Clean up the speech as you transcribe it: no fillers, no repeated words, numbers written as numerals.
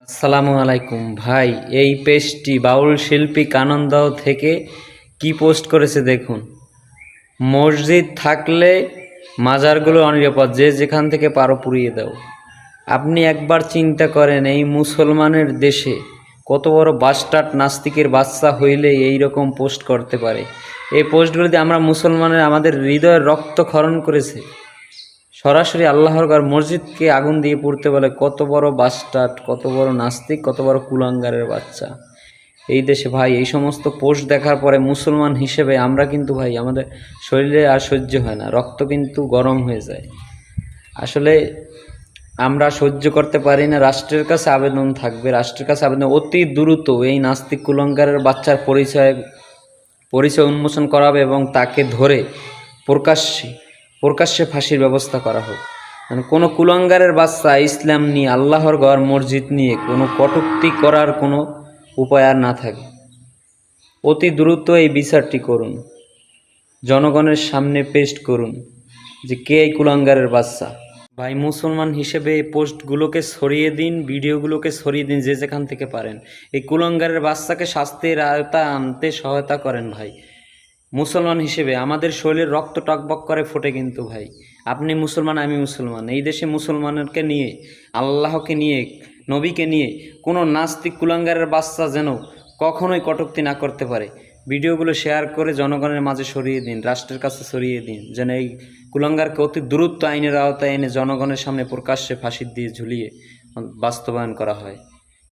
আসসালামু আলাইকুম ভাই। এই পেজটি বাউল শিল্পী কানন দাও থেকে কি পোস্ট করেছে দেখুন। মসজিদ থাকলে মাজারগুলো অনিরাপদ, যে যেখান থেকে পারো পুড়িয়ে দাও। আপনি একবার চিন্তা করেন, এই মুসলমানের দেশে কত বড় বাস্টার্ড নাস্তিকের বাচ্চা হইলে এই রকম পোস্ট করতে পারে। এই পোস্টগুলোতে আমরা মুসলমানের আমাদের হৃদয়ের রক্তক্ষরণ করেছে। সরাসরি আল্লাহর ঘর মসজিদকে আগুন দিয়ে পুড়তে বলে কত বড় বাস্টার্ড, কত বড় নাস্তিক, কত বড় কুলাঙ্গারের বাচ্চা এই দেশে। ভাই এই সমস্ত পোস্ট দেখার পরে মুসলমান হিসেবে আমরা কিন্তু ভাই আমাদের শরীরে আর সহ্য হয় না, রক্ত কিন্তু গরম হয়ে যায়। আসলে আমরা সহ্য করতে পারি না। রাষ্ট্রের কাছে আবেদন থাকবে, রাষ্ট্রের কাছে আবেদন অতি দ্রুত এই নাস্তিক কুলাঙ্গারের বাচ্চার পরিচয় পরিচয় উন্মোচন করা হবে এবং তাকে ধরে প্রকাশ্যে প্রকাশ্যে ফাঁসির ব্যবস্থা করা হোক। মানে কোনো কুলাঙ্গারের বাচ্চা ইসলাম নিয়ে, আল্লাহর ঘর মসজিদ নিয়ে কোনো কটূক্তি করার কোনো উপায় আর না থাকে। অতি দ্রুত এই বিচারটি করুন, জনগণের সামনে পেস্ট করুন যে কে এই কুলাঙ্গারের বাচ্চা। ভাই মুসলমান হিসেবে এই পোস্টগুলোকে ছড়িয়ে দিন, ভিডিওগুলোকে ছড়িয়ে দিন যে যেখান থেকে পারেন। এই কুলাঙ্গারের বাচ্চাকে শাস্তির আওতায় আনতে সহায়তা করেন ভাই। মুসলমান হিসেবে আমাদের শরীরের রক্ত টকবক করে ফোটে কিন্তু ভাই। আপনি মুসলমান, আমি মুসলমান। এই দেশে মুসলমানকে নিয়ে, আল্লাহকে নিয়ে, নবীকে নিয়ে কোনো নাস্তিক কুলাঙ্গারের বাচ্চা যেন কখনোই কটূক্তি না করতে পারে। ভিডিওগুলো শেয়ার করে জনগণের মাঝে ছড়িয়ে দিন, রাষ্ট্রের কাছে ছড়িয়ে দিন, যেন এই কুলাঙ্গারকে অতি দ্রুত আইনের আওতায় এনে জনগণের সামনে প্রকাশ্যে ফাঁসি দিয়ে ঝুলিয়ে বাস্তবায়ন করা হয়।